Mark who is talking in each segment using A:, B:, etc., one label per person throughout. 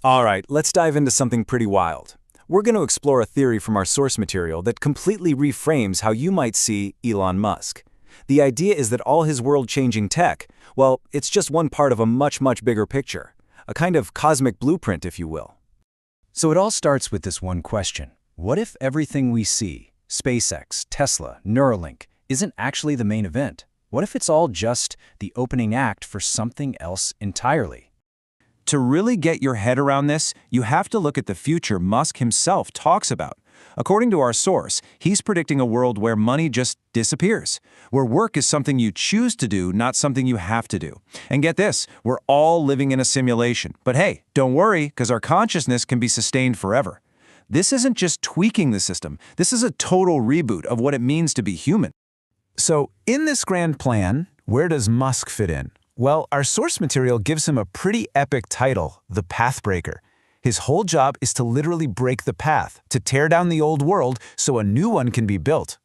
A: All right, let's dive into something pretty wild. We're going to explore a theory from our source material that completely reframes how you might see Elon Musk. The idea is that all his world-changing tech, well, it's just one part of a much, much bigger picture. A kind of cosmic blueprint, if you will. So it all starts with this one question. What if everything we see, SpaceX, Tesla, Neuralink, isn't actually the main event? What if it's all just the opening act for something else entirely? To really get your head around this, you have to look at the future Musk himself talks about. According to our source, he's predicting a world where money just disappears, where work is something you choose to do, not something you have to do. And get this, we're all living in a simulation. But hey, don't worry, because our consciousness can be sustained forever. This isn't just tweaking the system. This is a total reboot of what it means to be human. So, in this grand plan, where does Musk fit in? Well, our source material gives him a pretty epic title, the Pathbreaker. His whole job is to literally break the path, to tear down the old world so a new one can be built.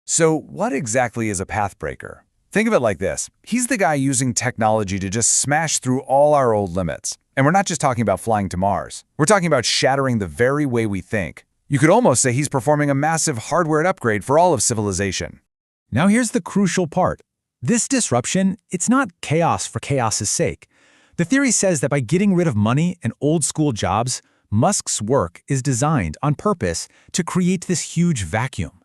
A: So what exactly is a pathbreaker? Think of it like this. He's the guy using technology to just smash through all our old limits. And we're not just talking about flying to Mars. We're talking about shattering the very way we think. You could almost say he's performing a massive hardware upgrade for all of civilization.
B: Now here's the crucial part. This disruption, it's not chaos for chaos's sake. The theory says that by getting rid of money and old-school jobs, Musk's work is designed on purpose to create this huge vacuum.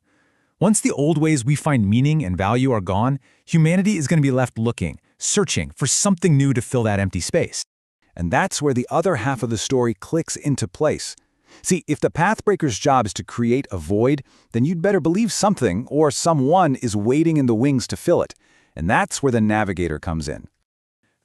B: Once the old ways we find meaning and value are gone, humanity is going to be left looking, searching for something new to fill that empty space.
A: And that's where the other half of the story clicks into place. See, if the Pathbreaker's job is to create a void, then you'd better believe something or someone is waiting in the wings to fill it. And that's where the Navigator comes in.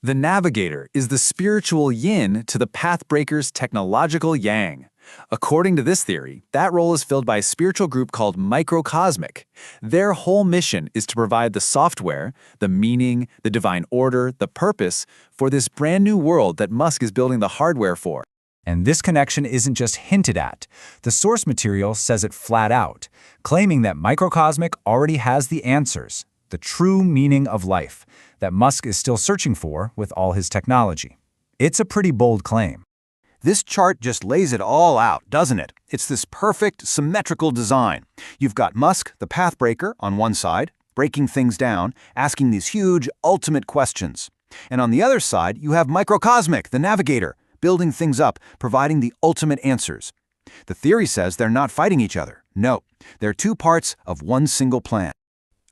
A: The Navigator is the spiritual yin to the Pathbreaker's technological yang. According to this theory, that role is filled by a spiritual group called MicroCosmic. Their whole mission is to provide the software, the meaning, the divine order, the purpose for this brand new world that Musk is building the hardware for.
B: And this connection isn't just hinted at. The source material says it flat out, claiming that MicroCosmic already has the answers, the true meaning of life, that Musk is still searching for with all his technology. It's a pretty bold claim.
A: This chart just lays it all out, doesn't it? It's this perfect, symmetrical design. You've got Musk, the Pathbreaker, on one side, breaking things down, asking these huge, ultimate questions. And on the other side, you have MicroCosmic, the Navigator, building things up, providing the ultimate answers. The theory says they're not fighting each other. No, they're two parts of one single plan.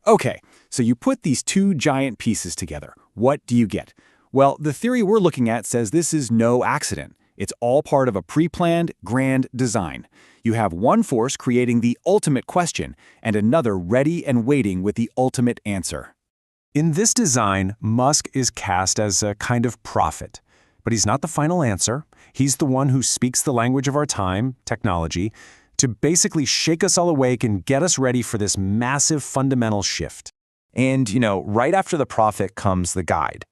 A: Okay, so you put these two giant pieces together. What do you get? Well, the theory we're looking at says this is no accident. It's all part of a pre-planned, grand design. You have one force creating the ultimate question and another ready and waiting with the ultimate answer. In this design, Musk is cast as a kind of prophet. But he's not the final answer. He's the one who speaks the language of our time, technology, to basically shake us all awake and get us ready for this massive fundamental shift. And, right after the prophet comes the guide.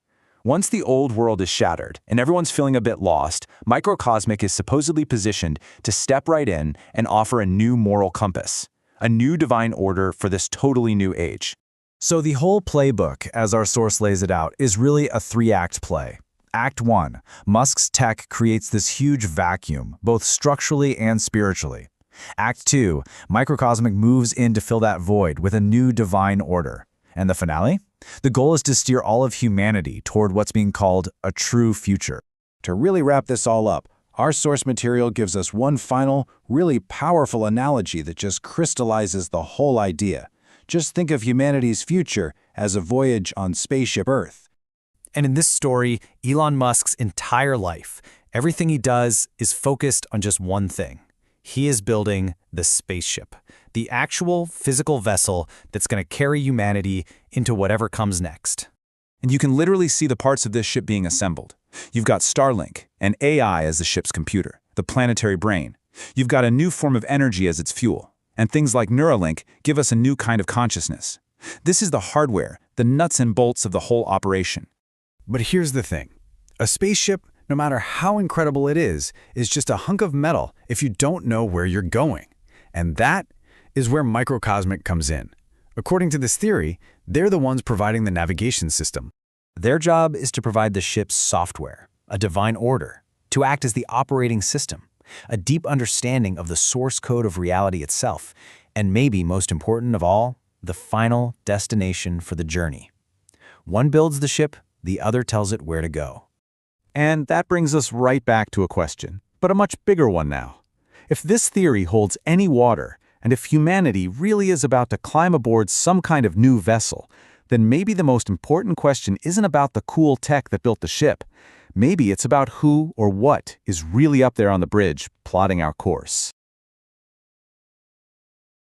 A: Once the old world is shattered and everyone's feeling a bit lost, MicroCosmic is supposedly positioned to step right in and offer a new moral compass, a new divine order for this totally new age. So the whole playbook, as our source lays it out, is really a three-act play. Act 1. Musk's tech creates this huge vacuum, both structurally and spiritually. Act 2. MicroCosmic moves in to fill that void with a new divine order. And the finale? The goal is to steer all of humanity toward what's being called a true future. To really wrap this all up, our source material gives us one final, really powerful analogy that just crystallizes the whole idea. Just think of humanity's future as a voyage on spaceship Earth. And in this story, Elon Musk's entire life, everything he does is focused on just one thing. He is building the spaceship, the actual physical vessel that's going to carry humanity into whatever comes next. And you can literally see the parts of this ship being assembled. You've got Starlink, and AI as the ship's computer, the planetary brain. You've got a new form of energy as its fuel. And things like Neuralink give us a new kind of consciousness. This is the hardware, the nuts and bolts of the whole operation. But here's the thing. A spaceship, no matter how incredible it is just a hunk of metal if you don't know where you're going. And that is where MicroCosmic comes in. According to this theory, they're the ones providing the navigation system. Their job is to provide the ship's software, a divine order,
B: to act as the operating system, a deep understanding of the source code of reality itself, and maybe most important of all, the final destination for the journey. One builds the ship, the other tells it where to go.
A: And that brings us right back to a question, but a much bigger one now. If this theory holds any water, and if humanity really is about to climb aboard some kind of new vessel, then maybe the most important question isn't about the cool tech that built the ship. Maybe it's about who or what is really up there on the bridge plotting our course.